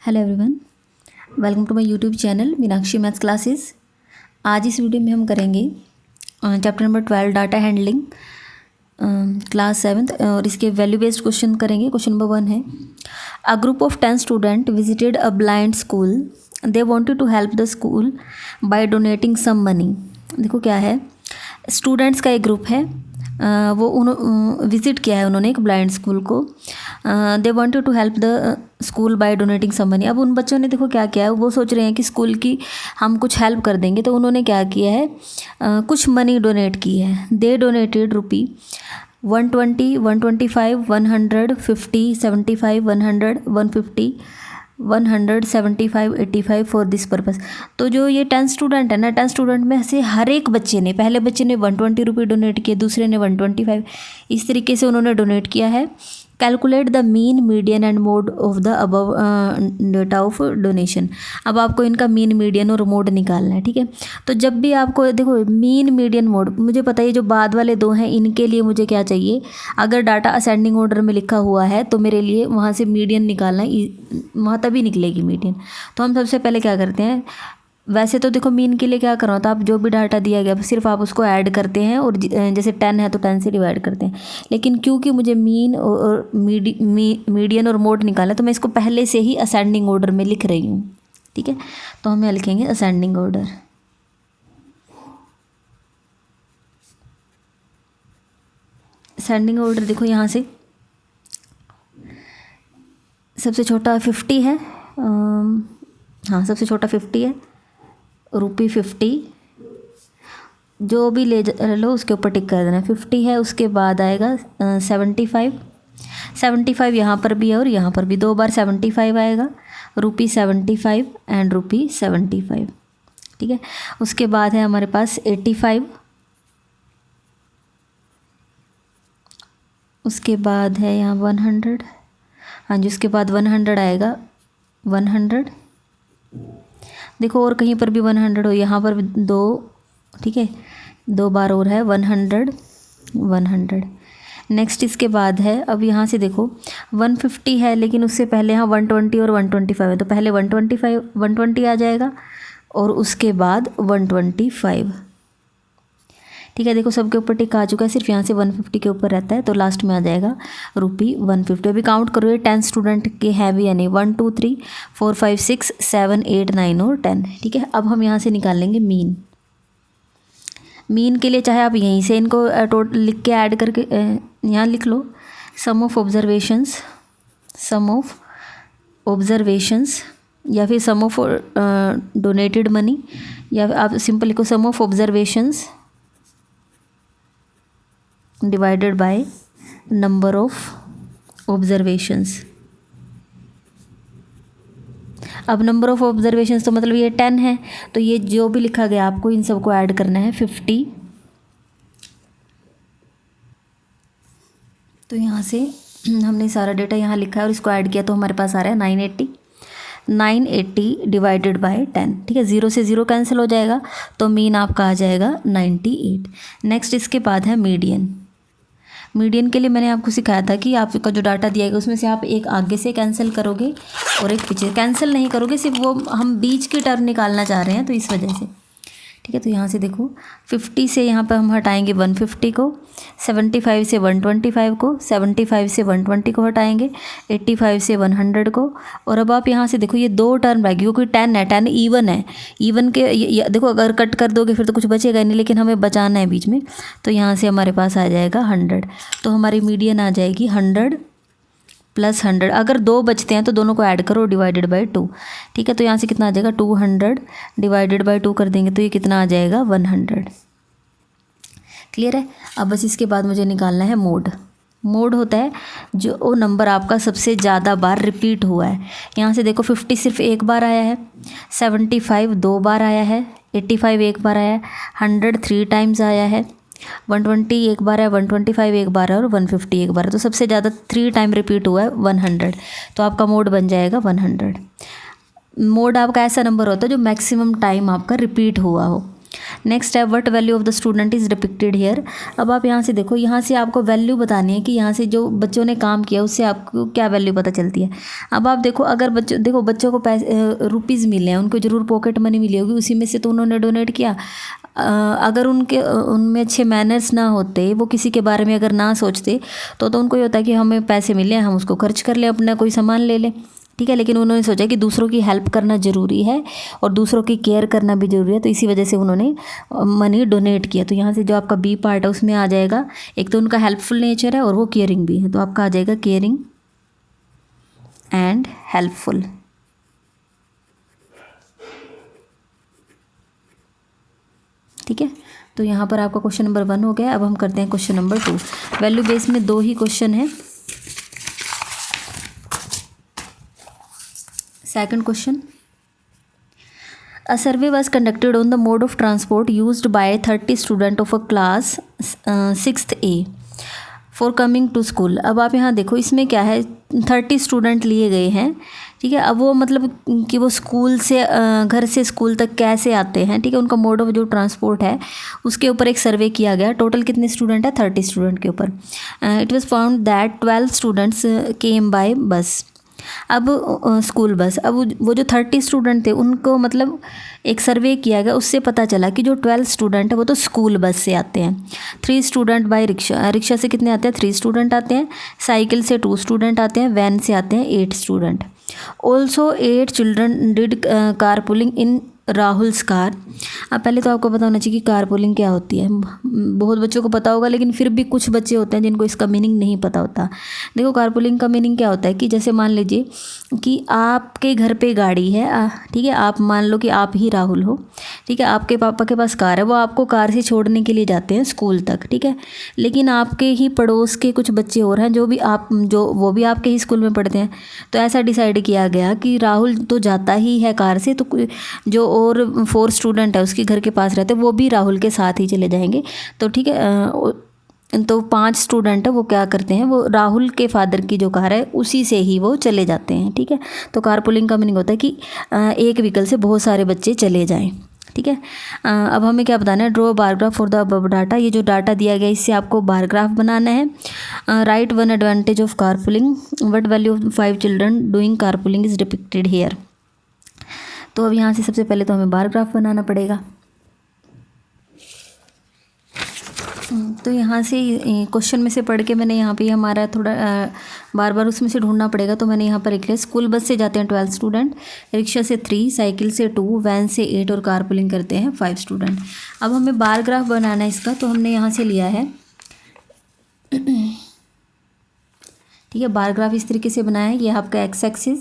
Hello everyone, welcome to my YouTube channel Meenakshi maths classes. आज इस video में हम करेंगे chapter number 12 data handling class 7 और इसके वैल्यू बेस्ड क्वेश्चन करेंगे। क्वेश्चन नंबर 1 है, a group of 10 student visited a blind school. They wanted to help the school by donating some money. देखो क्या है, स्टूडेंट्स का एक ग्रुप है, वो विज़िट किया है उन्होंने एक ब्लाइंड स्कूल को। They wanted to help the school by donating some money. अब उन बच्चों ने देखो क्या किया है, वो सोच रहे हैं कि स्कूल की हम कुछ हेल्प कर देंगे, तो उन्होंने क्या किया है, कुछ मनी डोनेट की है। दे donated rupee 120, 125, 100, 50, 75, 100, 150, 100, 75, 85 for this purpose. तो जो ये 10 स्टूडेंट है ना, 10 स्टूडेंट में से हर एक बच्चे ने, पहले बच्चे ने 120 रुपये डोनेट किए, दूसरे ने 125, इस तरीके से उन्होंने डोनेट किया है। Calculate the mean, median and mode of the above data of donation. अब आपको इनका मीन, मीडियन और मोड निकालना है, ठीक है। तो जब भी आपको देखो मीन, मीडियन, मोड, मुझे पता है जो बाद वाले दो हैं इनके लिए मुझे क्या चाहिए, अगर डाटा असेंडिंग ऑर्डर में लिखा हुआ है तो मेरे लिए वहाँ से मीडियन निकालना है, वहाँ तभी निकलेगी मीडियन। तो हम सबसे पहले क्या करते हैं, वैसे तो देखो मीन के लिए क्या करना होता है, आप जो भी डाटा दिया गया सिर्फ आप उसको ऐड करते हैं और जैसे 10 है तो 10 से डिवाइड करते हैं। लेकिन क्योंकि मुझे मीन और मीडियन और मोड निकालना है तो मैं इसको पहले से ही असेंडिंग ऑर्डर में लिख रही हूँ, ठीक है। तो हम यहाँ लिखेंगे असेंडिंग ऑर्डर। असेंडिंग ऑर्डर देखो यहाँ से सबसे छोटा 50 है, हाँ सबसे छोटा 50 है, रुपी 50, जो भी ले लो उसके ऊपर टिक कर देना। 50 है, उसके बाद आएगा 75, 75 यहाँ पर भी है और यहाँ पर भी 2 बार 75 आएगा, रुपी 75 एंड रुपी 75, ठीक है। उसके बाद है हमारे पास 85, उसके बाद है यहाँ 100, हाँ जी, उसके बाद 100 आएगा, 100, देखो और कहीं पर भी 100 हो, यहाँ पर भी 2, ठीक है, 2 बार और है 100, 100। नेक्स्ट इसके बाद है, अब यहाँ से देखो 150 है, लेकिन उससे पहले यहाँ 120 और 125 है, तो पहले 120 आ जाएगा और उसके बाद 125, ठीक है। देखो सबके ऊपर टिक आ चुका है, सिर्फ यहाँ से 150 के ऊपर रहता है, तो लास्ट में आ जाएगा रुपी 150। अभी काउंट करो, ये 10 स्टूडेंट के हैं भी या नहीं, 1 2 3 4 5 6 7 8 9 और 10, ठीक है। अब हम यहाँ से निकाल लेंगे मीन। मीन के लिए चाहे आप यहीं से इनको टोटल लिख के ऐड करके यहाँ लिख लो, sum of observations, sum of observations, या फिर सम ऑफ डोनेटेड मनी, या आप सिंपल लिखो sum of observations divided by number of observations. अब नंबर ऑफ ऑब्जर्वेशंस तो मतलब ये 10 है, तो ये जो भी लिखा गया आपको इन सबको ऐड करना है 50। तो यहाँ से हमने सारा डेटा यहाँ लिखा है और इसको ऐड किया तो हमारे पास आ रहा है 980 डिवाइडेड बाय 10, ठीक है। 0 से 0 कैंसिल हो जाएगा, तो मीन आपका आ जाएगा 98। नेक्स्ट इसके बाद है मीडियन। मीडियन के लिए मैंने आपको सिखाया था कि आपका जो डाटा दिया गया उसमें से आप एक आगे से कैंसिल करोगे और एक पीछे। कैंसिल नहीं करोगे, सिर्फ वो हम बीच की टर्म निकालना चाह रहे हैं, तो इस वजह से, ठीक है। तो यहाँ से देखो 50 से यहाँ पर हम हटाएंगे 150 को, 75 से 125 को, 75 से 120 को हटाएंगे, 85 से 100 को। और अब आप यहाँ से देखो ये 2 टर्म रहेगी, क्योंकि 10 है, 10 ईवन है, ईवन के देखो अगर कट कर दोगे फिर तो कुछ बचेगा नहीं, लेकिन हमें बचाना है बीच में, तो यहाँ से हमारे पास आ जाएगा 100। तो हमारी मीडियन आ जाएगी 100 प्लस 100। अगर 2 बचते हैं तो दोनों को ऐड करो डिवाइडेड बाय 2, ठीक है। तो यहाँ से कितना आ जाएगा, 200 डिवाइडेड बाय 2 कर देंगे तो ये कितना आ जाएगा, 100। क्लियर है। अब बस इसके बाद मुझे निकालना है मोड। मोड होता है जो वो नंबर आपका सबसे ज़्यादा बार रिपीट हुआ है। यहाँ से देखो 50 सिर्फ एक बार आया है, 75 2 बार आया है, 85 एक बार आया है, 100 3 टाइम्स आया है, 120 एक बार है, 125 एक बार है और 150 एक बार है। तो सबसे ज़्यादा 3 टाइम रिपीट हुआ है 100, तो आपका मोड बन जाएगा 100। मोड आपका ऐसा नंबर होता है जो मैक्सिमम टाइम आपका रिपीट हुआ हो। नेक्स्ट है what value of the student is depicted here. अब आप यहाँ से देखो, यहाँ से आपको वैल्यू बतानी है कि यहाँ से जो बच्चों ने काम किया उससे आपको क्या वैल्यू पता चलती है। अब आप देखो, अगर बच्चों को पैसे रुपीज़ मिले हैं, उनको ज़रूर पॉकेट मनी मिली होगी, उसी में से तो उन्होंने डोनेट किया। अगर उनमें अच्छे मैनर्स ना होते, वो किसी के बारे में अगर ना सोचते, तो उनको ये होता है कि हमें पैसे मिले हैं, हम उसको खर्च कर लें, अपना कोई सामान ले लें, ठीक है। लेकिन उन्होंने सोचा कि दूसरों की हेल्प करना ज़रूरी है और दूसरों की केयर करना भी ज़रूरी है, तो इसी वजह से उन्होंने मनी डोनेट किया। तो यहाँ से जो आपका बी पार्ट है उसमें आ जाएगा, एक तो उनका हेल्पफुल नेचर है और वो केयरिंग भी है, तो आपका आ जाएगा केयरिंग एंड हेल्पफुल। ठीक है, तो यहाँ पर आपका क्वेश्चन नंबर 1 हो गया। अब हम करते हैं क्वेश्चन नंबर 2। वैल्यू बेस में 2 ही क्वेश्चन है। Second question, a survey was conducted on the mode of transport used by 30 student of a class 6th A for coming to school। अब आप यहाँ देखो, इसमें क्या है, 30 स्टूडेंट लिए गए हैं, ठीक है। अब वो मतलब कि वो स्कूल से घर से स्कूल तक कैसे आते हैं, ठीक है, उनका मोड ऑफ जो ट्रांसपोर्ट है उसके ऊपर एक सर्वे किया गया। टोटल कितने स्टूडेंट है, 30 स्टूडेंट के ऊपर। It was found that 12 students came by बस। अब स्कूल बस, अब वो जो 30 स्टूडेंट थे उनको मतलब एक सर्वे किया गया, उससे पता चला कि जो 12 स्टूडेंट है वो तो स्कूल बस से आते हैं। 3 स्टूडेंट बाय रिक्शा, रिक्शा से कितने आते हैं, 3 स्टूडेंट आते हैं। साइकिल से 2 स्टूडेंट आते हैं। वैन से आते हैं 8 student. Also 8 children did car pulling in Rahul's car. अब पहले तो आपको पता होना चाहिए कि कार पुलिंग क्या होती है। बहुत बच्चों को पता होगा, लेकिन फिर भी कुछ बच्चे होते हैं जिनको इसका मीनिंग नहीं पता होता। देखो, कार पुलिंग का मीनिंग क्या होता है कि जैसे मान लीजिए कि आपके घर पे गाड़ी है, ठीक है, आप मान लो कि आप ही राहुल हो, ठीक है, आपके पापा के पास कार है, वो आपको कार से छोड़ने के लिए जाते हैं स्कूल तक, ठीक है। लेकिन आपके ही पड़ोस के कुछ बच्चे और हैं जो वो भी आपके ही स्कूल में पढ़ते हैं। तो ऐसा डिसाइड किया गया कि राहुल तो जाता ही है कार से, तो जो और 4 स्टूडेंट है उसके घर के पास रहते हैं, वो भी राहुल के साथ ही चले जाएंगे। तो ठीक है, तो 5 स्टूडेंट है वो क्या करते हैं, वो राहुल के फादर की जो कार है उसी से ही वो चले जाते हैं, ठीक है। तो कार पुलिंग का मीनिंग होता है कि एक व्हीकल से बहुत सारे बच्चे चले जाएं, ठीक है। अब हमें क्या बताना है, draw bar graph for the above data. ये जो डाटा दिया गया इससे आपको बार ग्राफ बनाना है। Write 1 advantage of car pooling, what value of 5 children doing car pulling is depicted here. तो अब यहाँ से सबसे पहले तो हमें बार ग्राफ बनाना पड़ेगा। तो यहाँ से क्वेश्चन में से पढ़ के मैंने यहाँ पे हमारा थोड़ा बार बार उसमें से ढूंढना पड़ेगा। तो मैंने यहाँ पर लिख लिया, स्कूल बस से जाते हैं 12 स्टूडेंट, रिक्शा से 3, साइकिल से 2, वैन से 8 और कार पुलिंग करते हैं 5 स्टूडेंट। अब हमें बार ग्राफ बनाना है इसका, तो हमने यहाँ से लिया है, ठीक है। बार ग्राफ इस तरीके से बनाया है। ये आपका एक्स एक्सिस,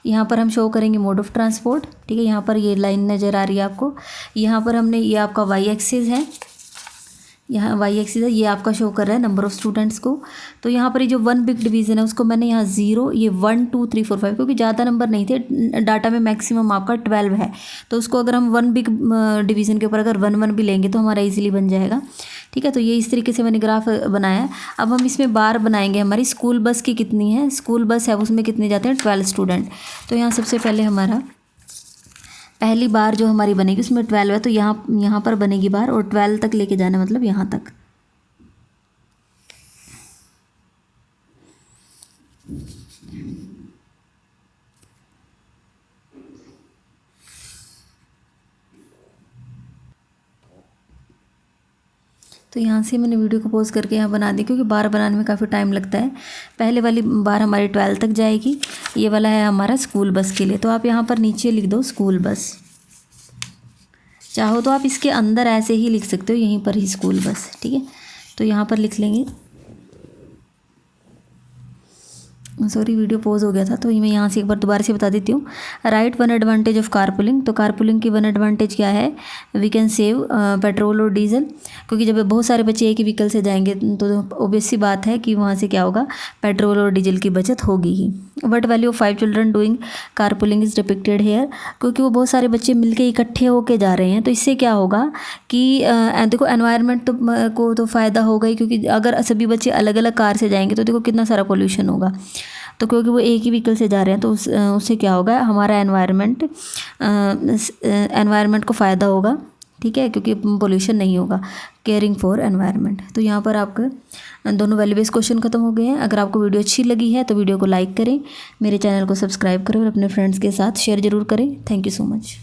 यहाँ पर हम शो करेंगे मोड ऑफ ट्रांसपोर्ट, ठीक है। यहाँ पर ये लाइन नज़र आ रही है आपको। यहाँ पर हमने, ये आपका वाई एक्सिस है, यहाँ वाई एक्सिस है, ये आपका शो कर रहा है नंबर ऑफ़ स्टूडेंट्स को। तो यहाँ पर ये जो 1 बिग डिवीज़न है उसको मैंने यहाँ 0, ये 1 2 3 4 5, क्योंकि ज़्यादा नंबर नहीं थे डाटा में, मैक्सिमम आपका 12 है। तो उसको अगर हम 1 बिग डिवीज़न के ऊपर अगर 1 1 भी लेंगे तो हमारा ईजिली बन जाएगा, ठीक है। तो ये इस तरीके से मैंने ग्राफ बनाया है। अब हम इसमें बार बनाएंगे। हमारी स्कूल बस की कितनी है, स्कूल बस है उसमें कितने जाते हैं, 12 स्टूडेंट। तो यहाँ सबसे पहले हमारा पहली बार जो हमारी बनेगी उसमें 12 है, तो यहाँ पर बनेगी बार, और 12 तक लेके जाना मतलब यहाँ तक। तो यहाँ से मैंने वीडियो को पॉज करके यहाँ बना दी, क्योंकि बार बनाने में काफ़ी टाइम लगता है। पहले वाली बार हमारी 12 तक जाएगी, ये वाला है हमारा स्कूल बस के लिए। तो आप यहाँ पर नीचे लिख दो स्कूल बस, चाहो तो आप इसके अंदर ऐसे ही लिख सकते हो, यहीं पर ही स्कूल बस, ठीक है। तो यहाँ पर लिख लेंगे, सॉरी वीडियो पॉज हो गया था, तो मैं यहाँ से एक बार दोबारा से बता देती हूँ। Right 1 advantage of car pulling, तो कार पुलिंग की 1 एडवांटेज क्या है, वी कैन सेव पेट्रोल और डीजल, क्योंकि जब बहुत सारे बच्चे एक ही व्हीकल से जाएंगे तो ऑब्वियस सी बात है कि वहाँ से क्या होगा, पेट्रोल और डीजल की बचत होगी ही। What value of 5 children doing car pulling is depicted here, क्योंकि वो बहुत सारे बच्चे मिलके इकट्ठे होके जा रहे हैं, तो इससे क्या होगा कि देखो एनवायरनमेंट को तो फ़ायदा होगा ही, क्योंकि अगर सभी बच्चे अलग अलग कार से जाएंगे तो देखो कितना सारा पोल्यूशन होगा। तो क्योंकि वो एक ही व्हीकल से जा रहे हैं तो उससे क्या होगा, हमारा एनवायरनमेंट को फ़ायदा होगा, ठीक है, क्योंकि पोल्यूशन नहीं होगा। Caring for environment. तो यहाँ पर आपके दोनों वैल्यू बेस्ड क्वेश्चन खत्म हो गए हैं। अगर आपको वीडियो अच्छी लगी है तो वीडियो को लाइक करें, मेरे चैनल को सब्सक्राइब करें और अपने फ्रेंड्स के साथ शेयर ज़रूर करें। Thank you so much.